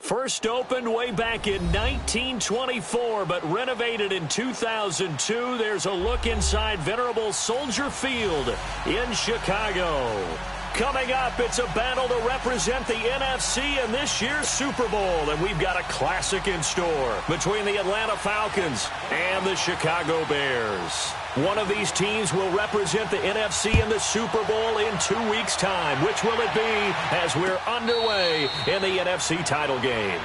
First opened way back in 1924, but renovated in 2002. There's a look inside venerable Soldier Field in Chicago. Coming up, it's a battle to represent the NFC in this year's Super Bowl, and we've got a classic in store between the Atlanta Falcons and the Chicago Bears. One of these teams will represent the NFC in the Super Bowl in 2 weeks' time. Which will it be as we're underway in the NFC title game?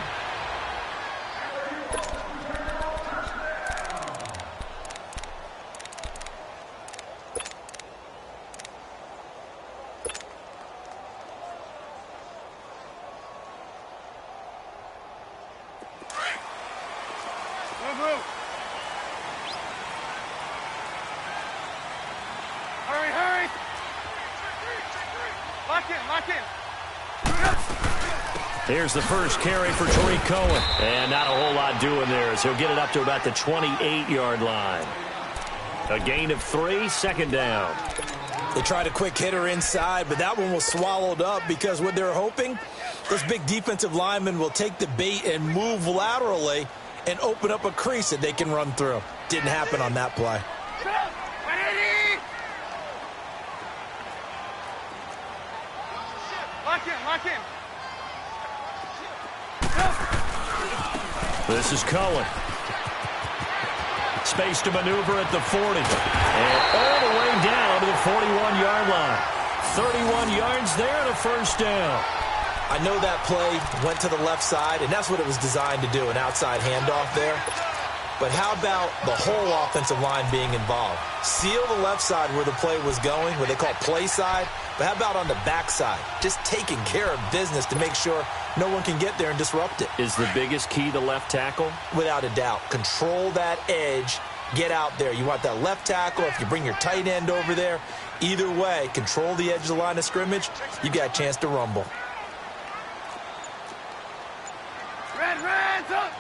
Here's the first carry for Tariq Cohen. And not a whole lot doing there as he'll get it up to about the 28-yard line. A gain of 3, second down. They tried a quick hitter inside, but that one was swallowed up because what they're hoping, those big defensive linemen will take the bait and move laterally and open up a crease that they can run through. Didn't happen on that play. Lock in. This is Cohen. Space to maneuver at the 40. And all the way down to the 41-yard line. 31 yards there and a first down. I know that play went to the left side, and that's what it was designed to do, an outside handoff there. But how about the whole offensive line being involved? Seal the left side where the play was going, what they call play side. But how about on the backside? Just taking care of business to make sure no one can get there and disrupt it. Is the biggest key the left tackle? Without a doubt. Control that edge. Get out there. You want that left tackle. If you bring your tight end over there, either way, control the edge of the line of scrimmage. You got a chance to rumble. Red, up!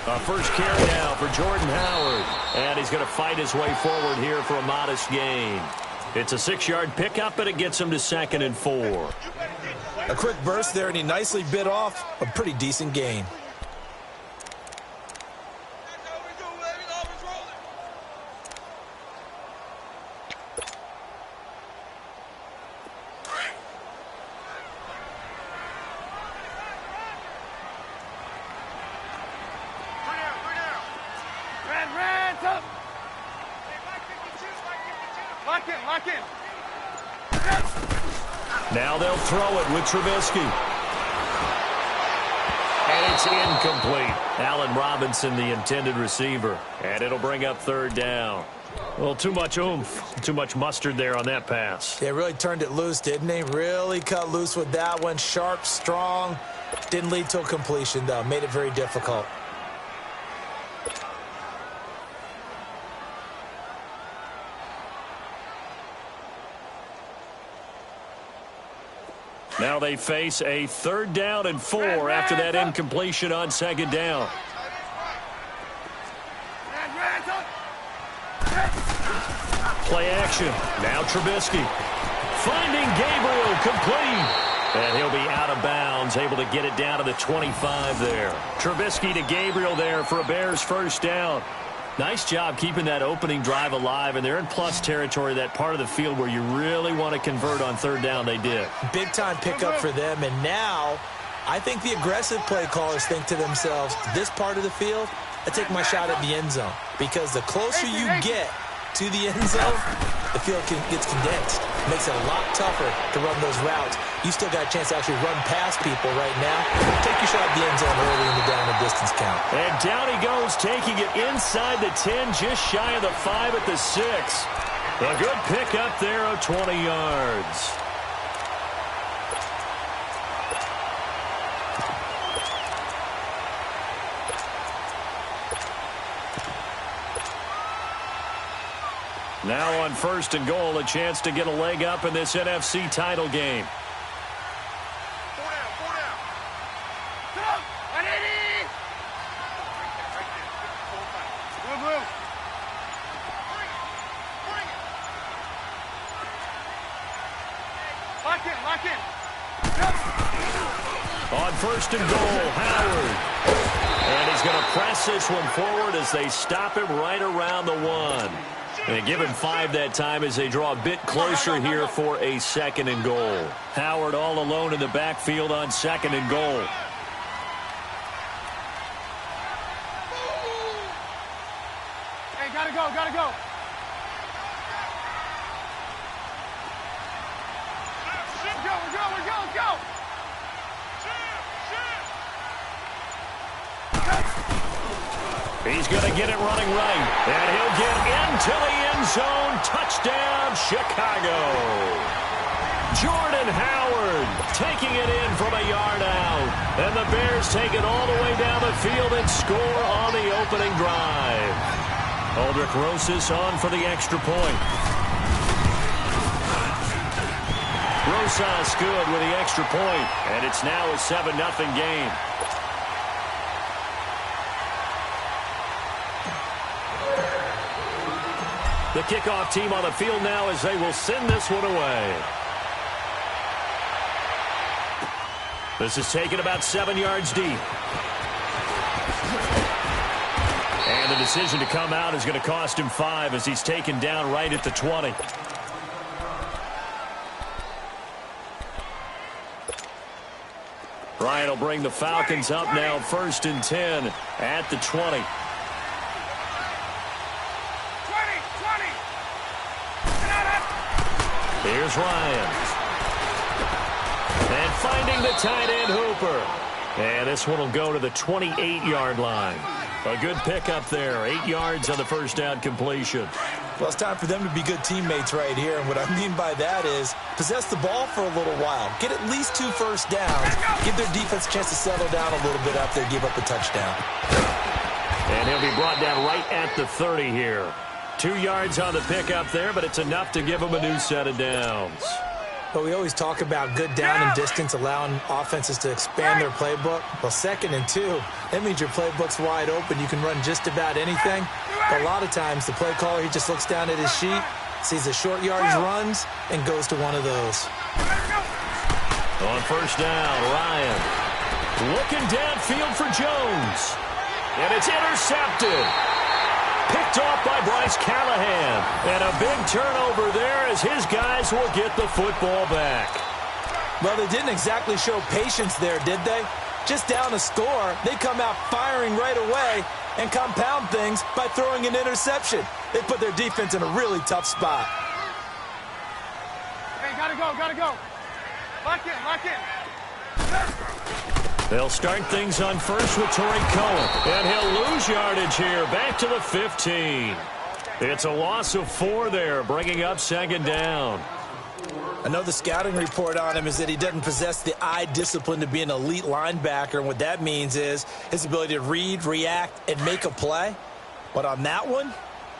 A first carry now for Jordan Howard. And he's going to fight his way forward here for a modest gain. It's a 6-yard pickup, and it gets him to 2nd and 4. A quick burst there, and he nicely bit off a pretty decent gain. Lock in. Now they'll throw it with Trubisky. And it's incomplete. Allen Robinson, the intended receiver. And it'll bring up 3rd down. Well, too much oomph, too much mustard there on that pass. They really turned it loose, didn't they? Really cut loose with that one. Sharp, strong. Didn't lead to a completion, though. Made it very difficult. Now they face a 3rd down and 4 after that incompletion on 2nd down. Play action. Now Trubisky. Finding Gabriel, complete. And he'll be out of bounds, able to get it down to the 25 there. Trubisky to Gabriel there for a Bears first down. Nice job keeping that opening drive alive, and they're in plus territory, that part of the field where you really want to convert on 3rd down. They did. Big-time pickup for them, and now I think the aggressive play callers think to themselves, this part of the field, I take my shot at the end zone, because the closer you get to the end zone, the field gets condensed. It makes it a lot tougher to run those routes. You still got a chance to actually run past people right now. Take your shot at the end zone early in the down and distance count. And down he goes, taking it inside the 10, just shy of the 5 at the 6. A good pickup there of 20 yards. Now on 1st and goal, a chance to get a leg up in this NFC title game. in. On first and goal, Howard. And he's going to press this one forward as they stop him right around the 1. And give him 5 that time as they draw a bit closer here for a second and goal. Howard all alone in the backfield on second and goal. Hey, gotta go, gotta go. We're go. He's going to get it running right. And he'll get into the end zone. Touchdown, Chicago. Jordan Howard taking it in from a yard out. And the Bears take it all the way down the field and score on the opening drive. Aldrick Rosas on for the extra point. Rosas good with the extra point. And it's now a 7-0 game. The kickoff team on the field now as they will send this one away. This is taken about 7 yards deep. And the decision to come out is going to cost him 5 as he's taken down right at the 20. Ryan will bring the Falcons up now, 1st and 10 at the 20. Here's Ryan. And finding the tight end Hooper. And this one will go to the 28-yard line. A good pickup there. 8 yards on the first down completion. Well, it's time for them to be good teammates right here. And what I mean by that is possess the ball for a little while. Get at least 2 first downs. Give their defense a chance to settle down a little bit after they give up a touchdown. And he'll be brought down right at the 30 here. 2 yards on the pickup there, but it's enough to give them a new set of downs. But we always talk about good down and distance, allowing offenses to expand their playbook. Well, 2nd and 2, that means your playbook's wide open. You can run just about anything. But a lot of times, the play caller, he just looks down at his sheet, sees the short yardage runs, and goes to one of those. On first down, Ryan looking downfield for Jones. And it's intercepted. Picked off by Bryce Callahan. And a big turnover there as his guys will get the football back. Well, they didn't exactly show patience there, did they? Just down a score, they come out firing right away and compound things by throwing an interception. They put their defense in a really tough spot. Hey, gotta go. Lock in. They'll start things on first with Torrey Cohen. And he'll lose yardage here, back to the 15. It's a loss of 4 there, bringing up 2nd down. I know the scouting report on him is that he doesn't possess the eye discipline to be an elite linebacker, and what that means is his ability to read, react, and make a play. But on that one,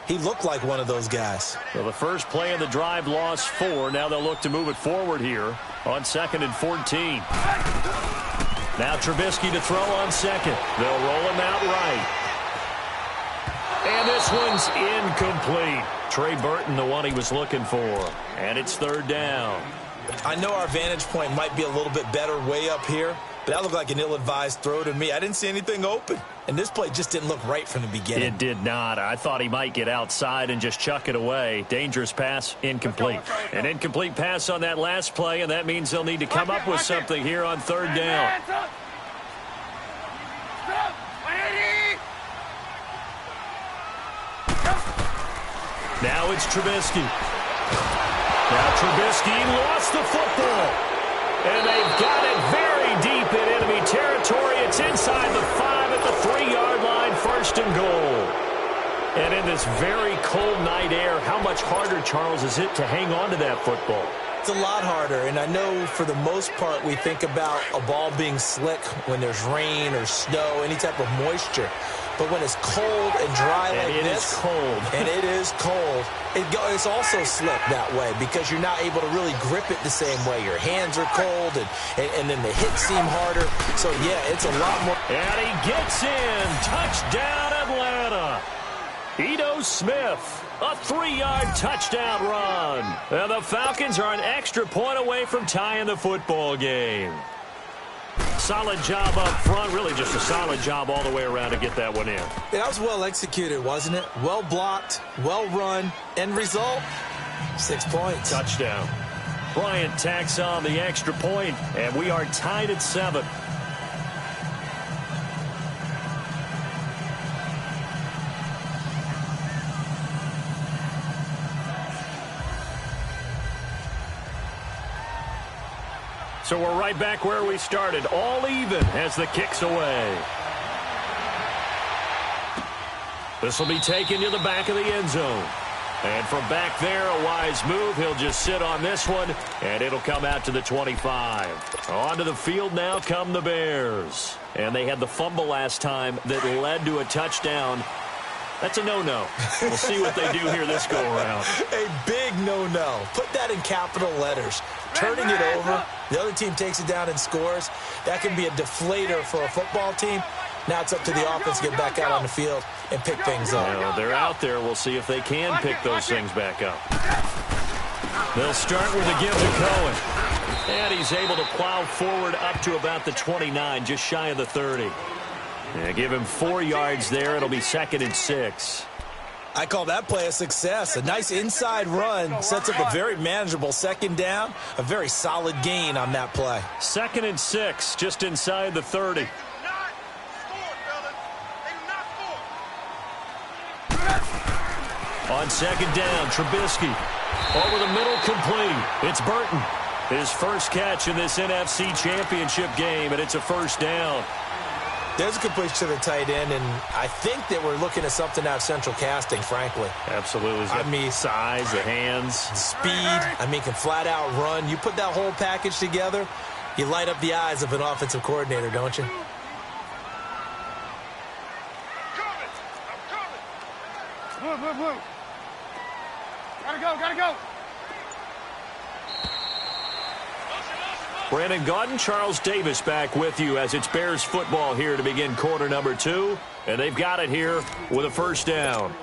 he looked like one of those guys. Well, the first play of the drive lost 4. Now they'll look to move it forward here on 2nd and 14. Now Trubisky to throw on 2nd. They'll roll him out right. And this one's incomplete. Trey Burton, the one he was looking for. And it's 3rd down. I know our vantage point might be a little bit better way up here, but that looked like an ill-advised throw to me. I didn't see anything open. And this play just didn't look right from the beginning. It did not. I thought he might get outside and just chuck it away. Dangerous pass, incomplete. An incomplete pass on that last play, and that means they'll need to come up with something here on 3rd down. Now it's Trubisky. Now Trubisky lost the football. And they've got it very deep in enemy territory. It's inside the 5 at the 3-yard line, 1st and goal. And in this very cold night air, how much harder, Charles, is it to hang on to that football? It's a lot harder, and I know for the most part we think about a ball being slick when there's rain or snow, any type of moisture. But when it's cold and dry like this, it's cold. And it is cold, it's also slick that way because you're not able to really grip it the same way. Your hands are cold, and then the hits seem harder. So, yeah, it's a lot more. And he gets in. Touchdown, Atlanta. Ito Geno Smith. A 3-yard touchdown run. And the Falcons are an extra point away from tying the football game. Solid job up front. Really just a solid job all the way around to get that one in. That was well executed, wasn't it? Well blocked, well run. End result, 6 points. Touchdown. Bryant tacks on the extra point, and we are tied at 7. So we're right back where we started, all even as the kick's away. This will be taken to the back of the end zone. And from back there, a wise move. He'll just sit on this one, and it'll come out to the 25. Onto the field now come the Bears. And they had the fumble last time that led to a touchdown. That's a no-no. We'll see what they do here this go-around. A big no-no. Put that in capital letters. Turning it over, the other team takes it down and scores. That can be a deflator for a football team. Now it's up to the offense to get back out on the field and pick things up. Well, they're out there. We'll see if they can pick those things back up. They'll start with a give to Cohen. And he's able to plow forward up to about the 29, just shy of the 30. Yeah, give him 4 yards there. It'll be 2nd and 6. I call that play a success. A nice inside run sets up a very manageable 2nd down. A very solid gain on that play. 2nd and 6, just inside the 30. On 2nd down, Trubisky. Over the middle, complete. It's Burton. His first catch in this NFC Championship game, and it's a 1st down. There's a good push to the tight end, and I think that we're looking at something out of central casting, frankly. Absolutely. I mean, size, the hands. Speed. I mean, can flat out run. You put that whole package together, you light up the eyes of an offensive coordinator, don't you? Blue. Gotta go. Brandon Gaudin, Charles Davis back with you as it's Bears football here to begin quarter number 2. And they've got it here with a 1st down.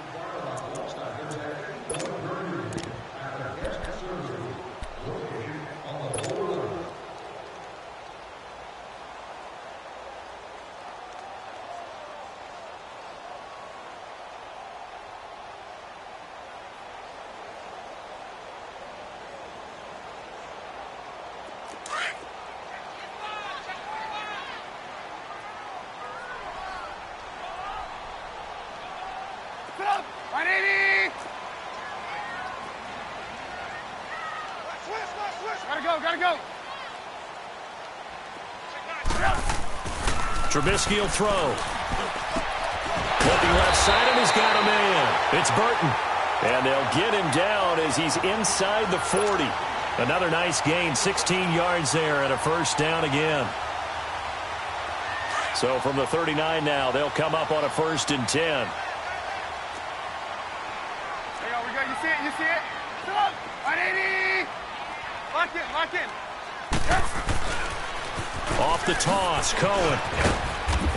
Gotta go. Trubisky will throw. Looking left side, and he's got a man. It's Burton. And they'll get him down as he's inside the 40. Another nice gain, 16 yards there, and a 1st down again. So from the 39 now, they'll come up on a 1st and 10. There we go. You see it? Come on. 180. Lock in. Off the toss, Cohen.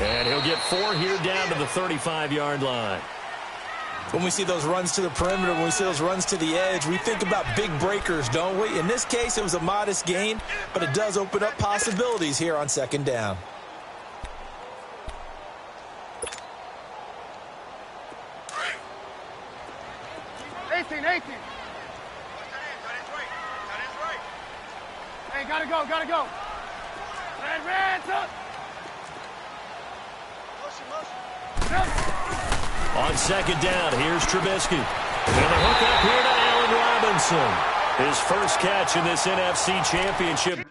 And he'll get 4 here down to the 35-yard line. When we see those runs to the perimeter, when we see those runs to the edge, we think about big breakers, don't we? In this case, it was a modest gain, but it does open up possibilities here on 2nd down. Hey, gotta go. Red, up. On 2nd down, here's Trubisky. And the hook up here to Allen Robinson. His first catch in this NFC Championship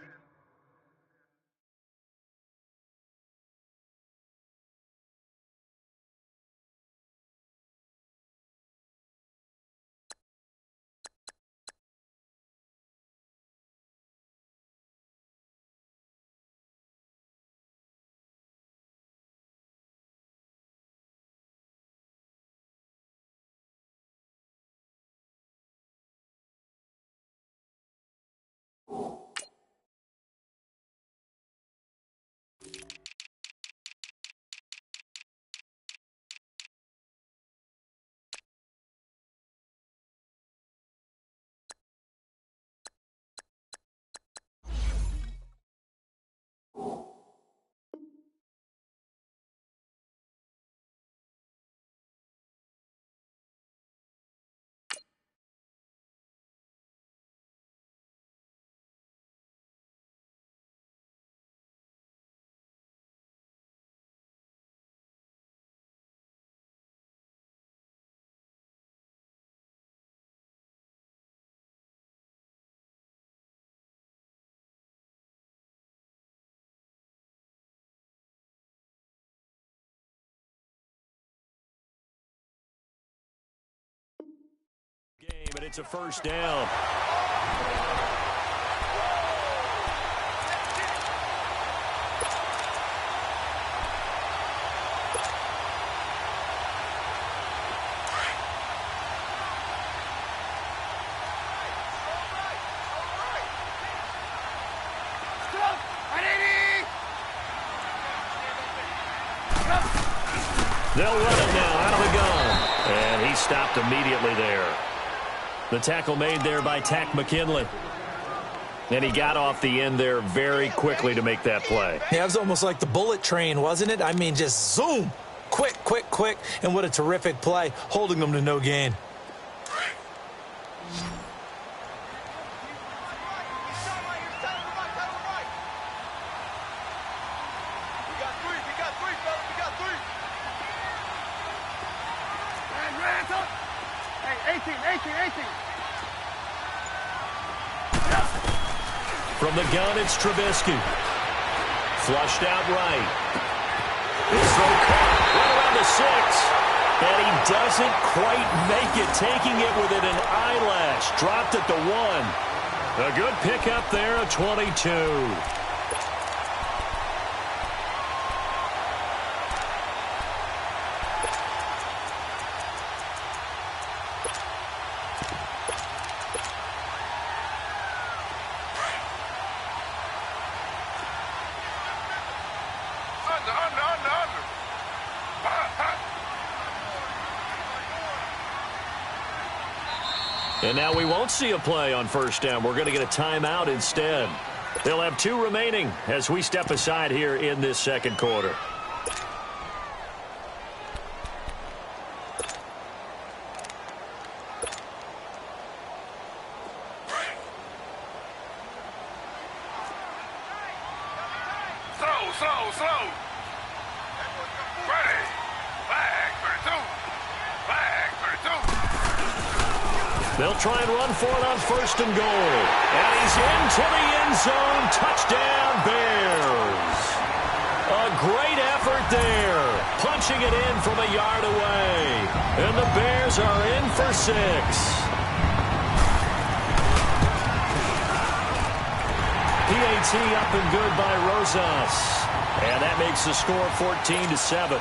And it's a first down. They'll run it now out of the gun. And he stopped immediately there. The tackle made there by Takk McKinley. And he got off the end there very quickly to make that play. Yeah, it was almost like the bullet train, wasn't it? I mean, just zoom. Quick, quick, quick. And what a terrific play, holding them to no gain. From the gun, it's Trubisky. Flushed out right. His throw caught right around the 6. And he doesn't quite make it, taking it within an eyelash. Dropped at the 1. A good pickup there, a 22. And now we won't see a play on first down. We're going to get a timeout instead. They'll have 2 remaining as we step aside here in this second quarter. Slow. Ready. Flag 32. They'll try and run for it on first and goal. And he's into the end zone. Touchdown, Bears. A great effort there. Punching it in from a yard away. And the Bears are in for 6. PAT up and good by Rosas. And that makes the score 14-7.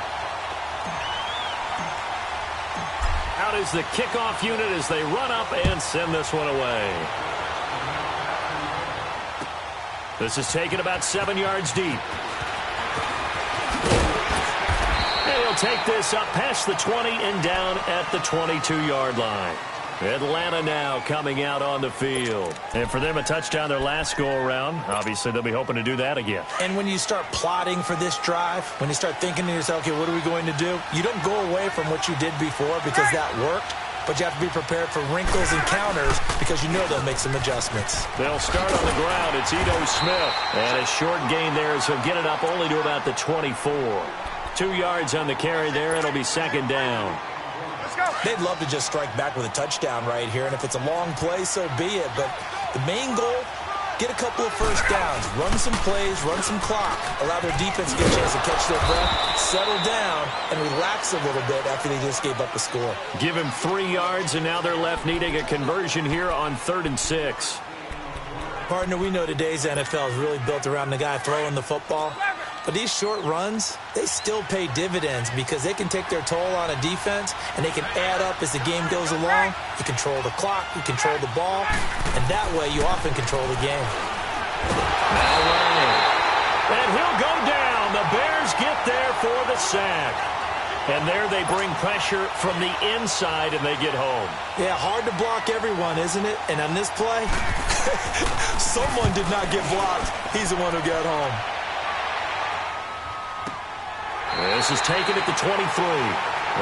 Out is the kickoff unit as they run up and send this one away. This is taken about 7 yards deep. And he'll take this up past the 20 and down at the 22-yard line. Atlanta now coming out on the field. And for them, a touchdown their last go-around. Obviously, they'll be hoping to do that again. And when you start plotting for this drive, when you start thinking to yourself, okay, what are we going to do? You don't go away from what you did before because that worked, but you have to be prepared for wrinkles and counters because you know they'll make some adjustments. They'll start on the ground. It's Ito Smith. And a short gain there, so get it up only to about the 24. 2 yards on the carry there. It'll be second down. They'd love to just strike back with a touchdown right here, and if it's a long play, so be it. But the main goal, get a couple of first downs, run some plays, run some clock, allow their defense to get a chance to catch their breath, settle down, and relax a little bit after they just gave up a score. Give him 3 yards, and now they're left needing a conversion here on 3rd and 6. Partner, we know today's NFL is really built around the guy throwing the football. But these short runs, they still pay dividends because they can take their toll on a defense and they can add up as the game goes along. You control the clock, you control the ball, and that way you often control the game. Now running. And he'll go down. The Bears get there for the sack. And there they bring pressure from the inside and they get home. Yeah, hard to block everyone, isn't it? And on this play, someone did not get blocked. He's the one who got home. This is taken at the 23.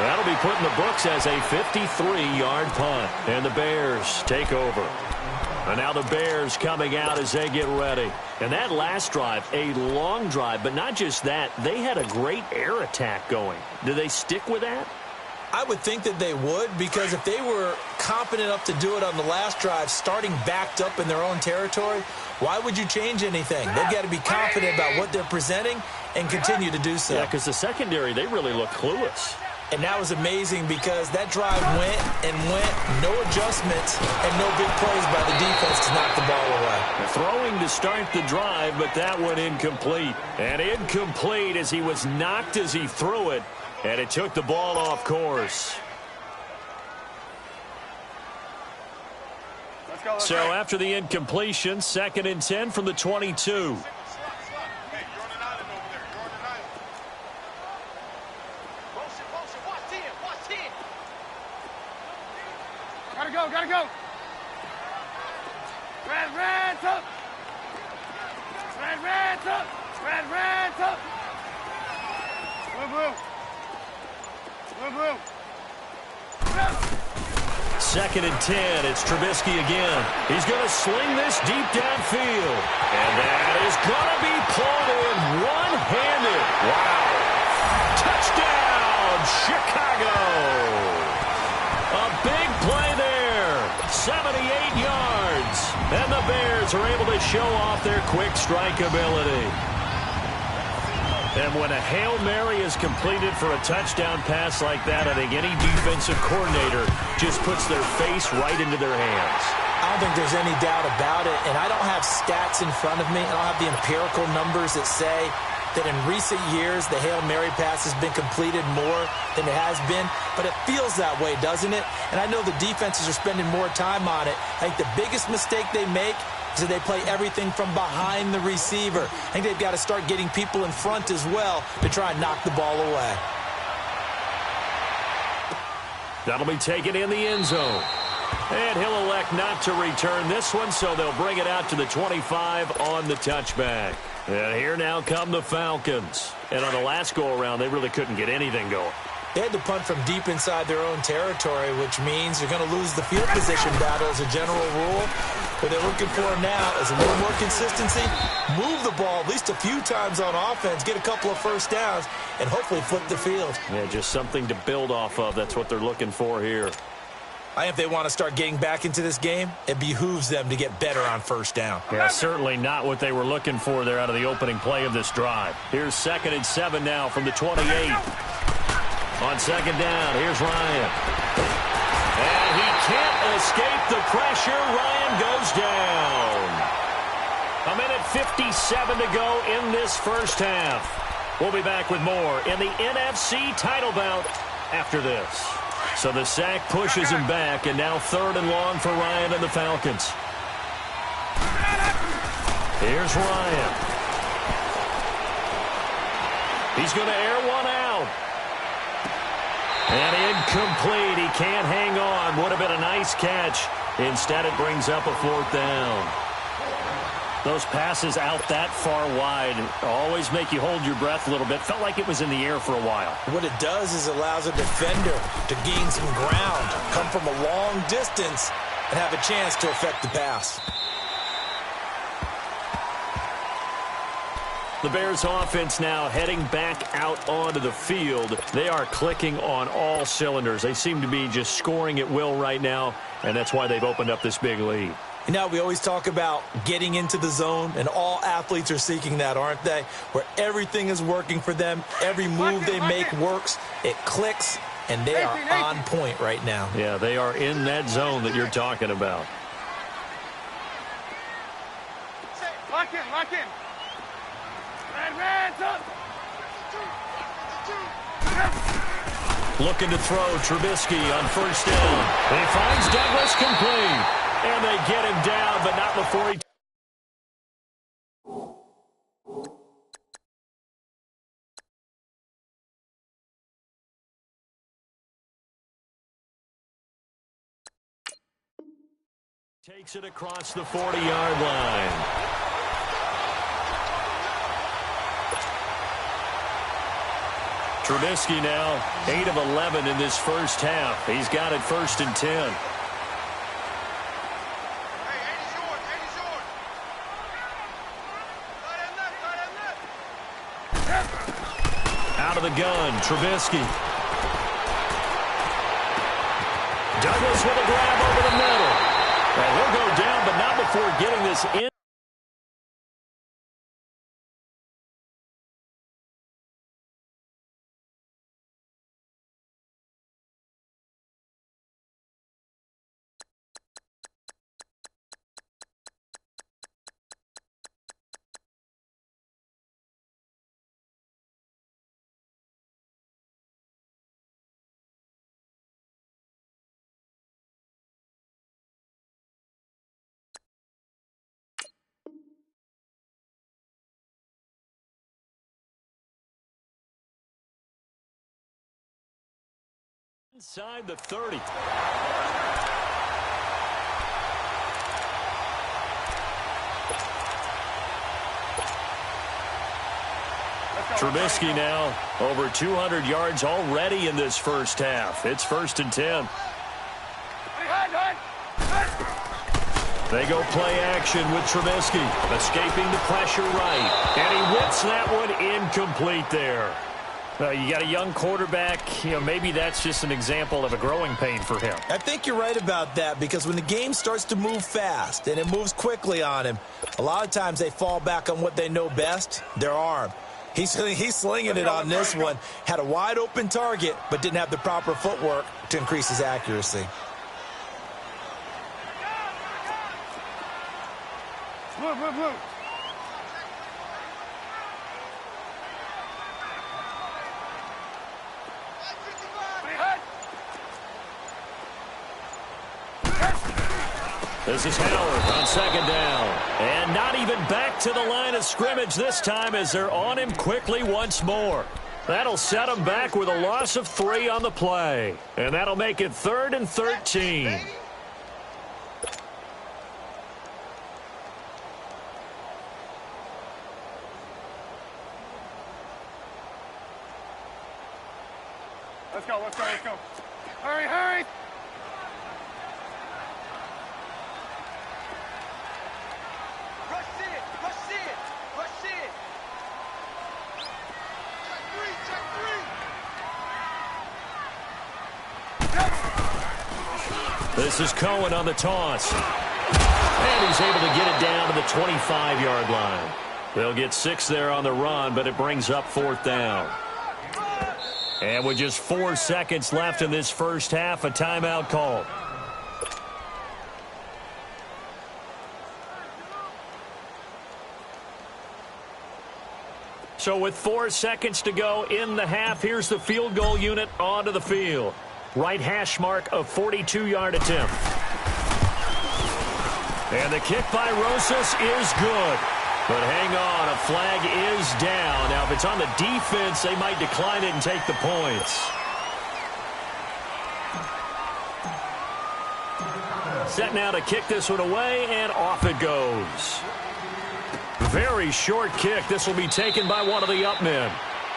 That'll be put in the books as a 53-yard punt. And the Bears take over. And now the Bears coming out as they get ready. And that last drive, a long drive, but not just that. They had a great air attack going. Do they stick with that? I would think that they would, because if they were confident enough to do it on the last drive, starting backed up in their own territory, why would you change anything? They've got to be confident about what they're presenting and continue to do so. Yeah, because the secondary, they really look clueless. And that was amazing because that drive went and went, no adjustments and no big plays by the defense to knock the ball away. Throwing to start the drive, but that one incomplete. And incomplete as he was knocked as he threw it, and it took the ball off course. So after the incompletion, 2nd and 10 from the 22. Gotta go. Red up. Red up. Blue. 2nd and 10. It's Trubisky again. He's going to sling this deep downfield. And that is going to be pulled in one-handed. Wow. Touchdown, Chicago. A big play there. 78 yards. And the Bears are able to show off their quick strike ability. And when a Hail Mary is completed for a touchdown pass like that, I think any defensive coordinator just puts their face right into their hands. I don't think there's any doubt about it, and I don't have stats in front of me. I don't have the empirical numbers that say that in recent years the Hail Mary pass has been completed more than it has been, but it feels that way, doesn't it? And I know the defenses are spending more time on it. I think the biggest mistake they make is that they play everything from behind the receiver. I think they've got to start getting people in front as well to try and knock the ball away. That'll be taken in the end zone. And he'll elect not to return this one, so they'll bring it out to the 25 on the touchback. And here now come the Falcons. And on the last go-around, they really couldn't get anything going. They had to punt from deep inside their own territory, which means they're going to lose the field position battle as a general rule. What they're looking for now is a little more consistency, move the ball at least a few times on offense, get a couple of first downs, and hopefully flip the field. Yeah, just something to build off of. That's what they're looking for here. If they want to start getting back into this game, it behooves them to get better on first down. Yeah, certainly not what they were looking for there out of the opening play of this drive. Here's 2nd and 7 now from the 28. On 2nd down, here's Ryan. And he can't escape the pressure. Ryan goes down. 1:57 to go in this first half. We'll be back with more in the NFC title bout after this. So the sack pushes him back, and now 3rd and long for Ryan and the Falcons. Here's Ryan. He's going to air one out. And incomplete. He can't hang on. Would have been a nice catch. Instead, it brings up a 4th down. Those passes out that far wide always make you hold your breath a little bit. Felt like it was in the air for a while. What it does is allows a defender to gain some ground, come from a long distance, and have a chance to affect the pass. The Bears offense now heading back out onto the field. They are clicking on all cylinders. They seem to be just scoring at will right now, and that's why they've opened up this big lead. You know, we always talk about getting into the zone, and all athletes are seeking that, aren't they? Where everything is working for them, every move they make works, it clicks, and they are on point right now. Yeah, they are in that zone that you're talking about. Lock in. Red up. Looking to throw Trubisky on 1st down. He finds Douglas complete. And they get him down, but not before he... takes it across the 40-yard line. Trubisky now 8 of 11 in this first half. He's got it 1st and 10. Out of the gun, Trubisky. Douglas with a grab over the middle. And he'll go down, but not before getting this in. Inside the 30. Trubisky now over 200 yards already in this first half. It's 1st and 10. They go play action with Trubisky, escaping the pressure right. And he whips that one incomplete there. You got a young quarterback, maybe that's just an example of a growing pain for him. I think you're right about that, because when the game starts to move fast and it moves quickly on him, a lot of times they fall back on what they know best, their arm. He's slinging it on this one. Had a wide open target, but didn't have the proper footwork to increase his accuracy. Move. This is Howard on 2nd down. And not even back to the line of scrimmage this time as they're on him quickly once more. That'll set him back with a loss of 3 on the play. And that'll make it 3rd and 13. Let's go. Hurry. Rush it. Check 3. This is Cohen on the toss. And he's able to get it down to the 25-yard line. They'll get 6 there on the run, but it brings up 4th down. And with just 4 seconds left in this first half, a timeout called. So with 4 seconds to go in the half, here's the field goal unit onto the field. Right hash mark of 42-yard attempt. And the kick by Rosas is good. But hang on, a flag is down. Now, if it's on the defense, they might decline it and take the points. Set now to kick this one away, and off it goes. Very short kick. This will be taken by one of the up men.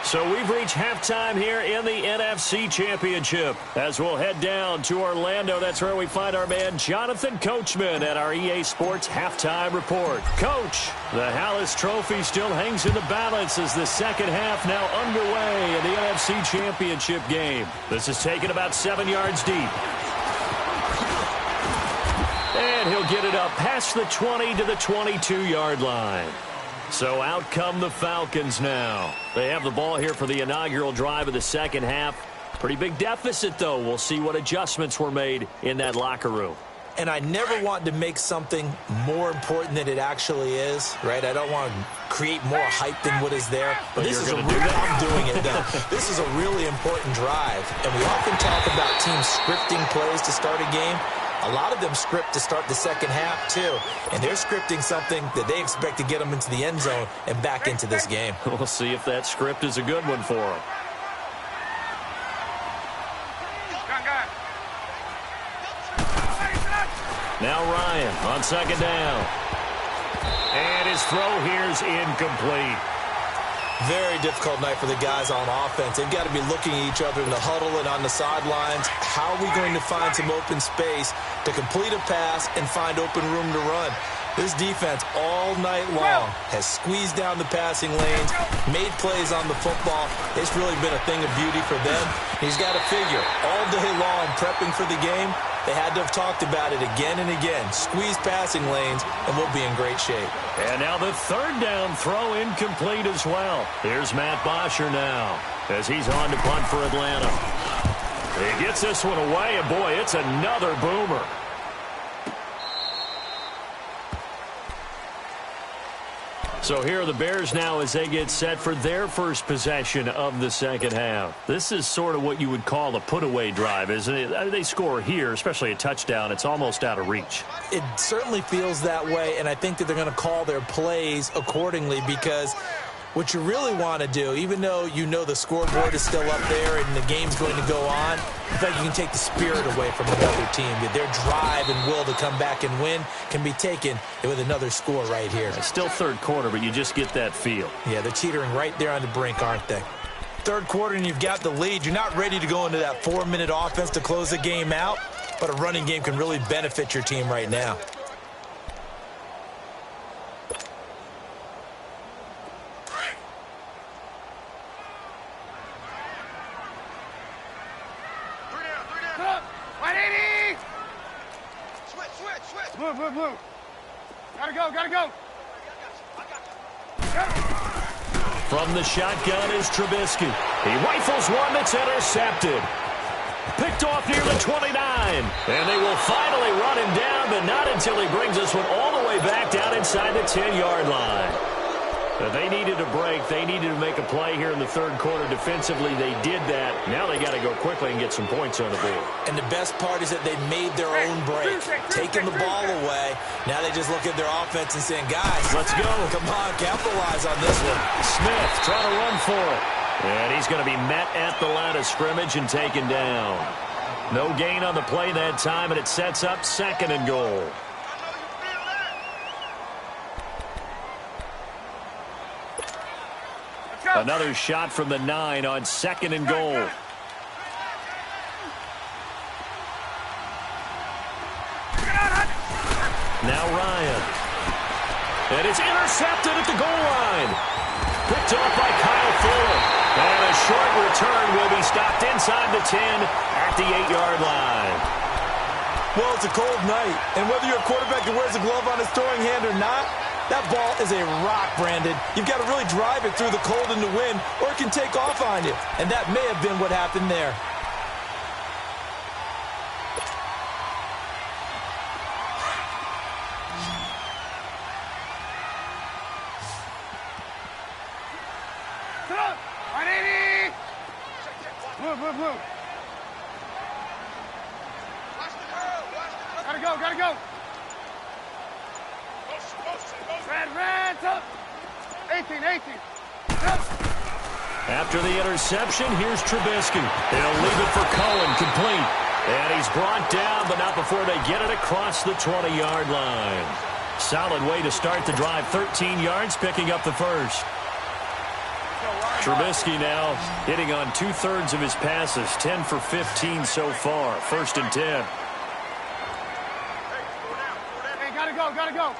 So we've reached halftime here in the NFC Championship. As we'll head down to Orlando, that's where we find our man Jonathan Coachman at our EA Sports Halftime Report. Coach, the Hallis Trophy still hangs in the balance as the second half now underway in the NFC Championship game. This is taken about 7 yards deep. And he'll get it up past the 20 to the 22-yard line. So out come the Falcons now. They have the ball here for the inaugural drive of the second half. Pretty big deficit, though. We'll see what adjustments were made in that locker room. And I never want to make something more important than it actually is, right? I don't want to create more hype than what is there. But this is I'm doing it, though. This is a really important drive. And we often talk about teams scripting plays to start a game. A lot of them script to start the second half, too. And they're scripting something that they expect to get them into the end zone and back into this game. We'll see if that script is a good one for them. Now Ryan on 2nd down. And his throw here's incomplete. Very difficult night for the guys on offense. They've got to be looking at each other in the huddle and on the sidelines. How are we going to find some open space to complete a pass and find open room to run? This defense all night long has squeezed down the passing lanes, made plays on the football. It's really been a thing of beauty for them. He's got to figure all day long prepping for the game. They had to have talked about it again and again. Squeeze passing lanes, and we'll be in great shape. And now the 3rd down throw incomplete as well. Here's Matt Bosher now as he's on to punt for Atlanta. He gets this one away, and boy, it's another boomer. So here are the Bears now as they get set for their first possession of the second half. This is sort of what you would call a put-away drive, isn't it? They score here, especially a touchdown. It's almost out of reach. It certainly feels that way, and I think that they're going to call their plays accordingly because What you really want to do, even though you know the scoreboard is still up there and the game's going to go on, in fact, you can take the spirit away from another team. Their drive and will to come back and win can be taken with another score right here. It's still third quarter, but you just get that feel. Yeah, they're teetering right there on the brink, aren't they? Third quarter and you've got the lead. You're not ready to go into that 4-minute offense to close the game out, but a running game can really benefit your team right now. Blue. Gotta go. From the shotgun is Trubisky. He rifles one that's intercepted. Picked off near the 29. And they will finally run him down, but not until he brings this one all the way back down inside the 10-yard line. They needed a break. They needed to make a play here in the third quarter. Defensively, they did that. Now they got to go quickly and get some points on the board. And the best part is that they made their own break, taking the ball away. Now they just look at their offense and saying, guys, let's go. Come on, capitalize on this one. Smith trying to run for it. And he's going to be met at the line of scrimmage and taken down. No gain on the play that time, and it sets up 2nd and goal. Another shot from the 9 on 2nd and goal. Now Ryan. And it's intercepted at the goal line. Picked off by Kyle Fuller. And a short return will be stopped inside the 10 at the 8-yard line. Well, it's a cold night, and whether you're a quarterback that wears a glove on his throwing hand or not, that ball is a rock, Brandon. You've got to really drive it through the cold and the wind, or it can take off on you. And that may have been what happened there. Blue. Gotta go. Red, up. 18. After the interception, here's Trubisky. He'll leave it for Cohen, complete. And he's brought down, but not before they get it across the 20-yard line. Solid way to start the drive. 13 yards, picking up the first. Trubisky now hitting on 2/3 of his passes. 10 for 15 so far. 1st and 10. Hey, gotta go.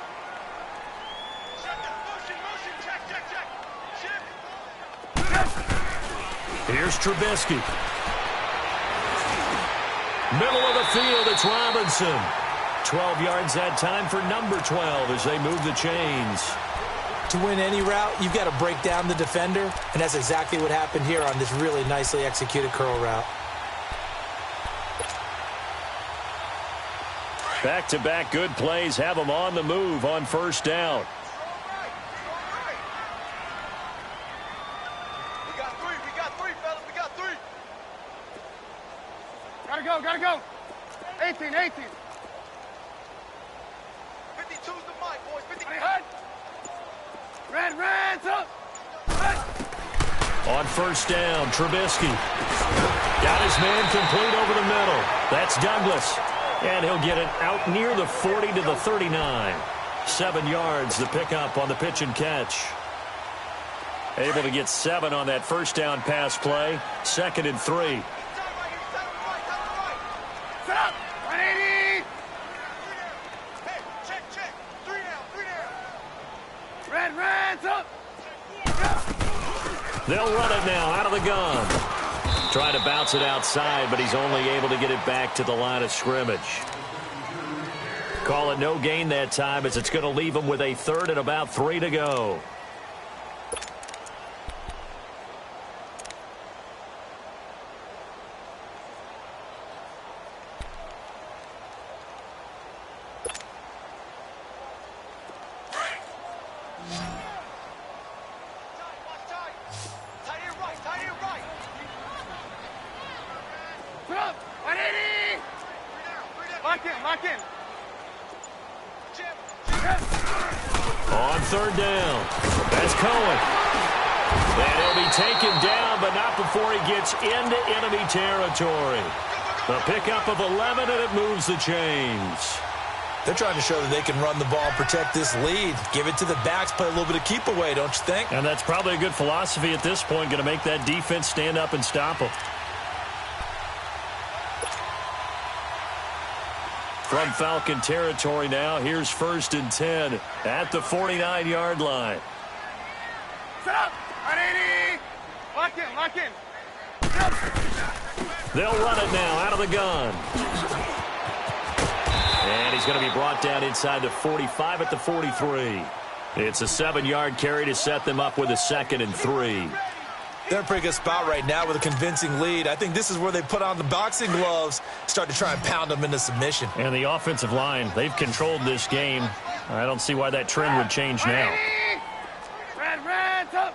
Here's Trubisky. Middle of the field, it's Robinson. 12 yards that time for number 12 as they move the chains. To win any route, you've got to break down the defender, and that's exactly what happened here on this really nicely executed curl route. Back-to-back good plays have them on the move on 1st down. Gotta go. 18. 52's the mic, boys. 50. Red, up. On 1st down, Trubisky. Got his man complete over the middle. That's Douglas. And he'll get it out near the 40 to the 39. 7 yards the pickup on the pitch and catch. Able to get 7 on that 1st down pass play. 2nd and 3. Set up. 180. Hey, check. 3 down. Red, up. They'll run it now out of the gun. Trying to bounce it outside, but he's only able to get it back to the line of scrimmage. Call it no gain that time as it's going to leave him with a 3rd and about 3 to go. Lock in. On 3rd down. That's Cohen. And he'll be taken down, but not before he gets into enemy territory. The pickup of 11, and it moves the chains. They're trying to show that they can run the ball and protect this lead. Give it to the backs, play a little bit of keep away, don't you think? And that's probably a good philosophy at this point, going to make that defense stand up and stop them. From Falcon territory now, here's 1st and 10 at the 49-yard line. Set up. 180. Lock in, lock in. They'll run it now out of the gun. And he's going to be brought down inside the 45 at the 43. It's a 7-yard carry to set them up with a 2nd and 3. They're in a pretty good spot right now with a convincing lead. I think this is where they put on the boxing gloves, start to try and pound them into submission. And the offensive line, they've controlled this game. I don't see why that trend would change now. Red, up.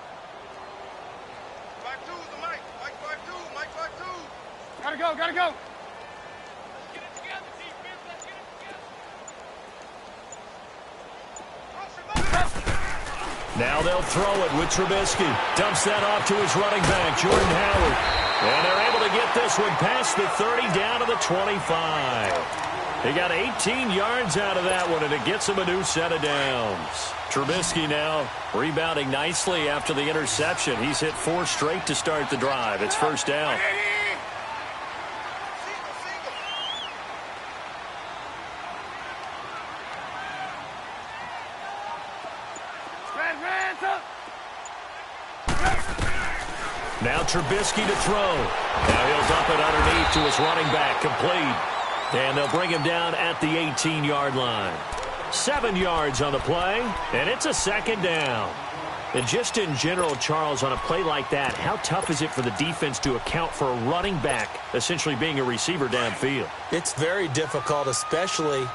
5-2, the Mike. Mike 5-2, Mike 5-2. Gotta go, gotta go. Let's get it together, defense. Let's get it together. Now they'll throw it with Trubisky. Dumps that off to his running back, Jordan Howard. And they're able to get this one past the 30 down to the 25. He got 18 yards out of that one, and it gets him a new set of downs. Trubisky now rebounding nicely after the interception. He's hit 4 straight to start the drive. It's 1st down. Now Trubisky to throw. Now he'll dump it underneath to his running back, complete. And they'll bring him down at the 18-yard line. 7 yards on the play, and it's a 2nd down. And just in general, Charles, on a play like that, how tough is it for the defense to account for a running back essentially being a receiver downfield? It's very difficult, especially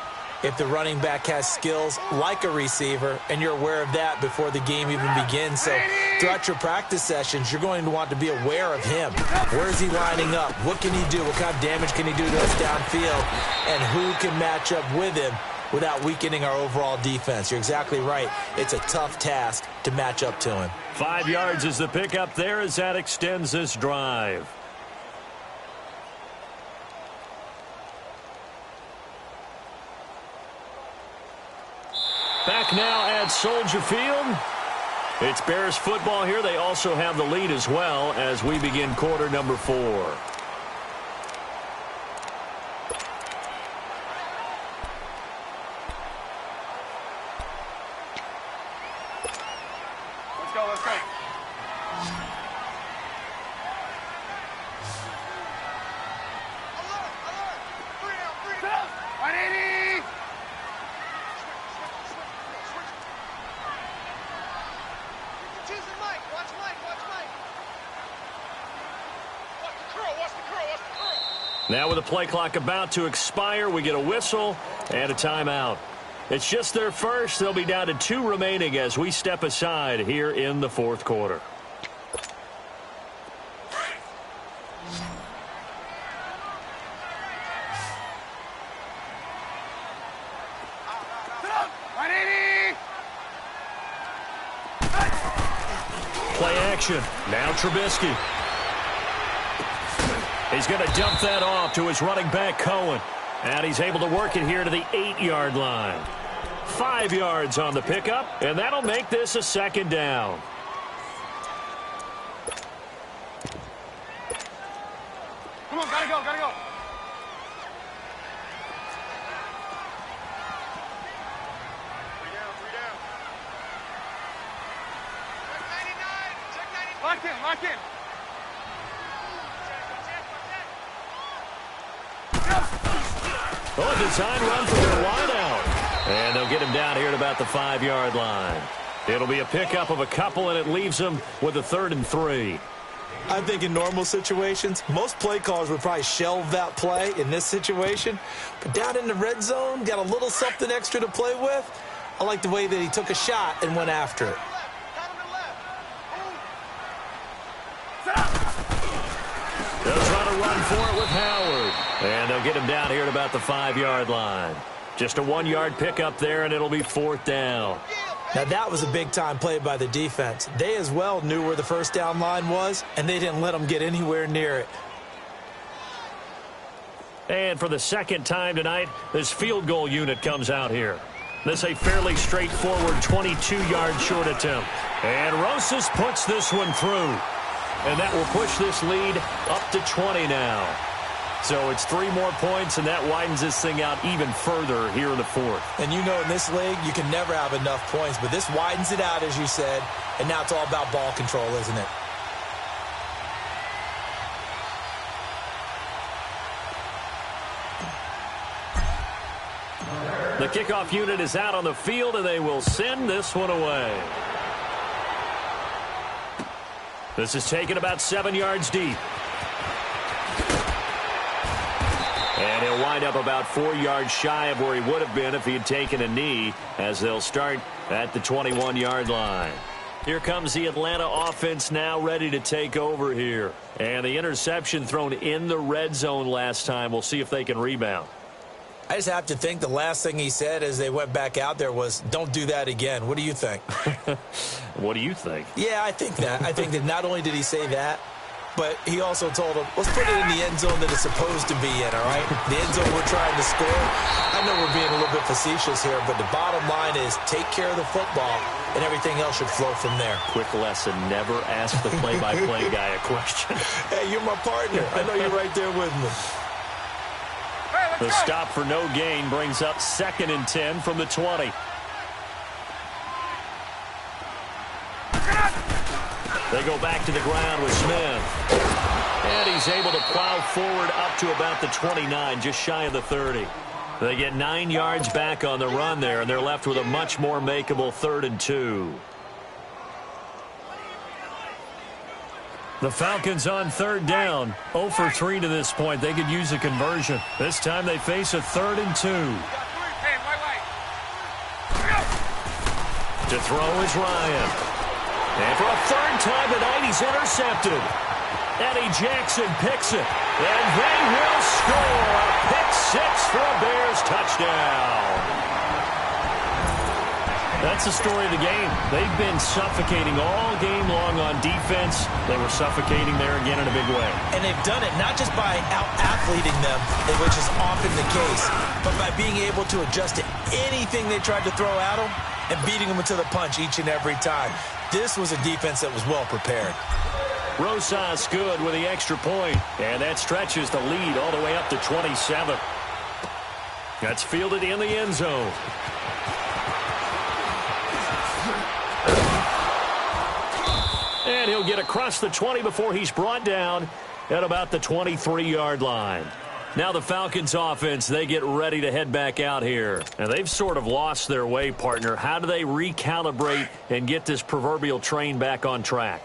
if the running back has skills like a receiver, and you're aware of that before the game even begins. So throughout your practice sessions, you're going to want to be aware of him. Where is he lining up? What can he do? What kind of damage can he do to us downfield? And who can match up with him without weakening our overall defense? You're exactly right. It's a tough task to match up to him. 5 yards is the pickup there as that extends this drive. Back now at Soldier Field. It's Bears football here. They also have the lead as well as we begin quarter number 4. Let's go, let's go. Alert, alert. 3 down, 3 Set down. up. 180. Switch. Choosing Mike. Watch Mike, watch Mike. Watch the curl, watch the curl, watch the curl. Now with the play clock about to expire, we get a whistle and a timeout. It's just their first. They'll be down to 2 remaining as we step aside here in the 4th quarter. Set up. 180. Play action. Now Trubisky. He's going to dump that off to his running back, Cohen. And he's able to work it here to the 8-yard line. 5 yards on the pickup, and that'll make this a 2nd down. Come on, gotta go, gotta go. Three down. Check 99. Lock in, lock in. Oh, a design run for their wideout. And they'll get him down here at about the 5-yard line. It'll be a pickup of a couple, and it leaves them with a 3rd and 3. I think in normal situations, most play callers would probably shelve that play in this situation. But down in the red zone, got a little something extra to play with. I like the way that he took a shot and went after it. Set up. They'll try to run for it with Howard. And they'll get him down here at about the 5-yard line. Just a 1-yard pickup there, and it'll be 4th down. Now, that was a big-time play by the defense. They as well knew where the first down line was, and they didn't let them get anywhere near it. And for the second time tonight, this field goal unit comes out here. This a fairly straightforward 22-yard short attempt. And Rosas puts this one through. And that will push this lead up to 20 now. So it's 3 more points, and that widens this thing out even further here in the fourth. And you know in this league, you can never have enough points, but this widens it out, as you said, and now it's all about ball control, isn't it? The kickoff unit is out on the field, and they will send this one away. This is taken about 7 yards deep. And he'll wind up about 4 yards shy of where he would have been if he had taken a knee, as they'll start at the 21-yard line. Here comes the Atlanta offense now ready to take over here. And the interception thrown in the red zone last time. We'll see if they can rebound. I just have to think the last thing he said as they went back out there was, don't do that again. What do you think? What do you think? Yeah, I think that. I think that not only did he say that, but he also told him, let's put it in the end zone that it's supposed to be in, all right? The end zone we're trying to score. I know we're being a little bit facetious here, but the bottom line is take care of the football, and everything else should flow from there. Quick lesson, never ask the play-by-play guy a question. Hey, you're my partner. I know you're right there with me. The stop for no gain brings up 2nd and 10 from the 20. They go back to the ground with Smith. And he's able to plow forward up to about the 29, just shy of the 30. They get 9 yards back on the run there, and they're left with a much more makeable 3rd and 2. The Falcons on 3rd down. 0 for 3 to this point. They could use a conversion. This time they face a 3rd and 2. To throw is Ryan. And for a 3rd time tonight, he's intercepted. Eddie Jackson picks it. And they will score a pick 6 for a Bears touchdown. That's the story of the game. They've been suffocating all game long on defense. They were suffocating there again in a big way. And they've done it not just by out-athleting them, which is often the case, but by being able to adjust to anything they tried to throw at them and beating them to the punch each and every time. This was a defense that was well prepared. Rosas good with the extra point, and that stretches the lead all the way up to 27. That's fielded in the end zone. And he'll get across the 20 before he's brought down at about the 23-yard line. Now the Falcons offense, they get ready to head back out here. And they've sort of lost their way, partner. How do they recalibrate and get this proverbial train back on track?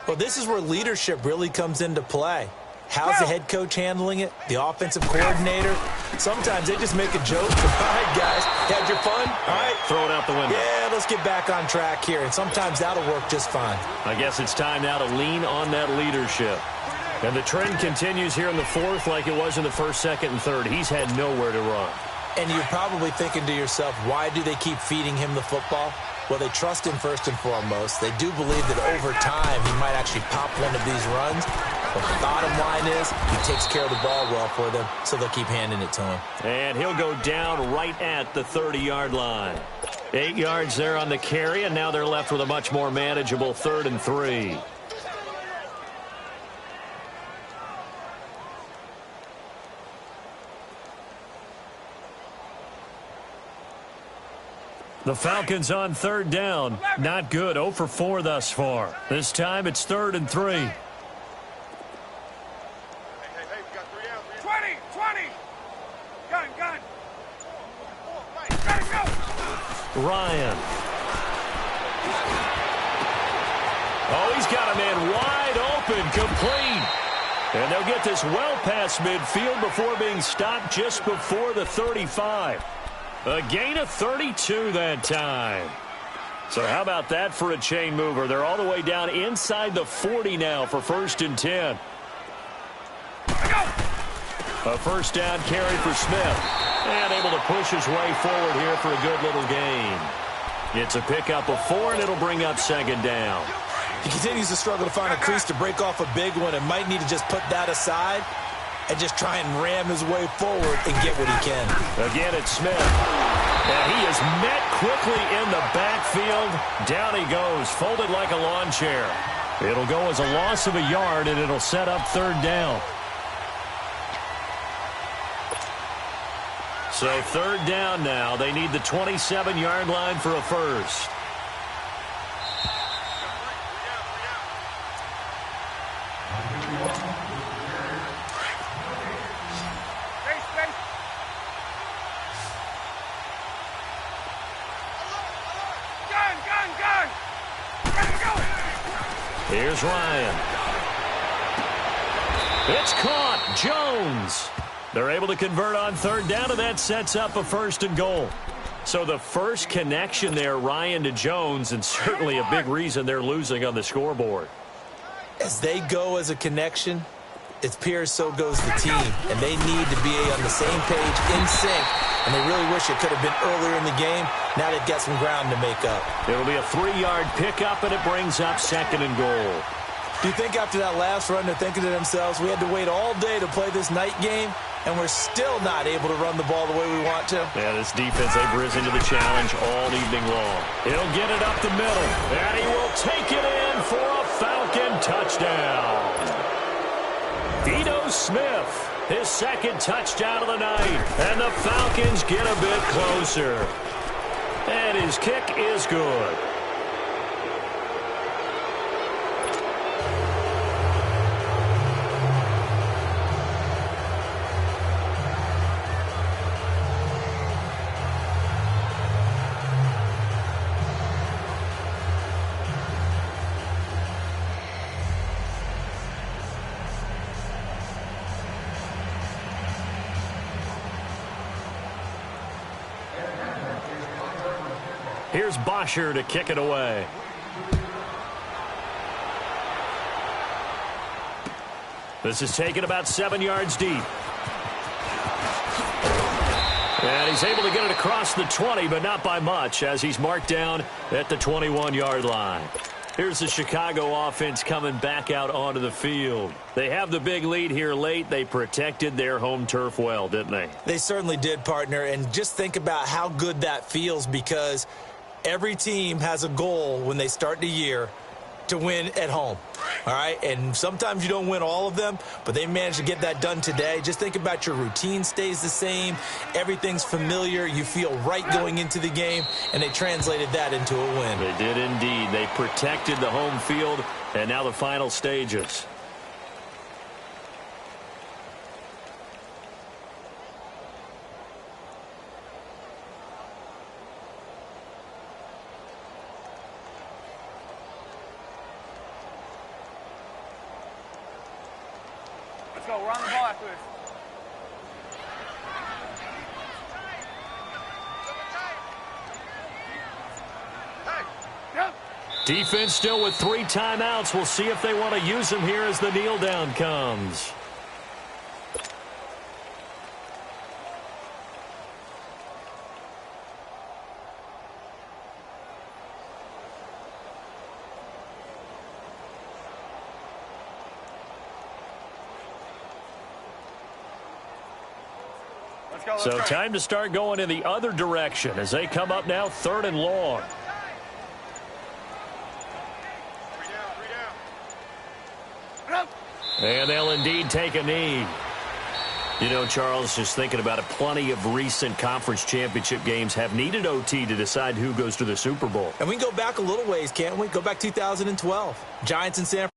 Well, this is where leadership really comes into play. How's the head coach handling it? The offensive coordinator? Sometimes they just make a joke. All right, guys, had your fun? All right. Throw it out the window. Yeah, let's get back on track here. And sometimes that'll work just fine. I guess it's time now to lean on that leadership. And the trend continues here in the fourth like it was in the 1st, 2nd, and 3rd. He's had nowhere to run. And you're probably thinking to yourself, why do they keep feeding him the football? Well, they trust him first and foremost. They do believe that over time he might actually pop one of these runs. But the bottom line is he takes care of the ball well for them, so they'll keep handing it to him. And he'll go down right at the 30-yard line. 8 yards there on the carry, and now they're left with a much more manageable 3rd and 3. The Falcons on 3rd down. Not good. 0 for 4 thus far. This time it's 3rd and 3. Hey, we got 3 down. 20, 20. Gun. Mike. Gotta go. Ryan. Oh, he's got a man wide open, complete. And they'll get this well past midfield before being stopped just before the 35. A gain of 32 that time. So how about that for a chain mover? They're all the way down inside the 40 now for 1st and 10. A 1st down carry for Smith. And able to push his way forward here for a good little gain. It's a pickup of 4, and it'll bring up second down. He continues to struggle to find a crease to break off a big one and might need to just put that aside and just try and ram his way forward and get what he can. Again, it's Smith. And he is met quickly in the backfield. Down he goes, folded like a lawn chair. It'll go as a loss of a yard, and it'll set up third down. So third down now. They need the 27-yard line for a first. Here's Ryan. It's caught. Jones. They're able to convert on third down, and that sets up a first and goal. So the first connection there, Ryan to Jones, and certainly a big reason they're losing on the scoreboard. As they go as a connection, it's Pierce, so goes the team. And they need to be on the same page, in sync. And they really wish it could have been earlier in the game. Now they've got some ground to make up. It'll be a 3-yard pickup, and it brings up second and goal. Do you think after that last run they're thinking to themselves, we had to wait all day to play this night game, and we're still not able to run the ball the way we want to? Yeah, this defense, they've risen to the challenge all evening long. He'll get it up the middle, and he will take it in for a Falcon touchdown. Ito Smith, his second touchdown of the night, and the Falcons get a bit closer. And his kick is good. Here's Bosher to kick it away. This is taken about 7 yards deep. And he's able to get it across the 20, but not by much, as he's marked down at the 21-yard line. Here's the Chicago offense coming back out onto the field. They have the big lead here late. They protected their home turf well, didn't they? They certainly did, partner. And just think about how good that feels, because every team has a goal when they start the year to win at home. All right? And sometimes you don't win all of them, but they managed to get that done today. Just think about your routine stays the same. Everything's familiar. You feel right going into the game, and they translated that into a win. They did indeed. They protected the home field, and now the final stages. Let's go. We're on the ball after this. Defense still with 3 timeouts. We'll see if they want to use them here as the kneel down comes. So time to start going in the other direction as they come up now 3rd and long. And they'll indeed take a knee. You know, Charles, just thinking about it, plenty of recent conference championship games have needed OT to decide who goes to the Super Bowl. And we can go back a little ways, can't we? Go back 2012. Giants in San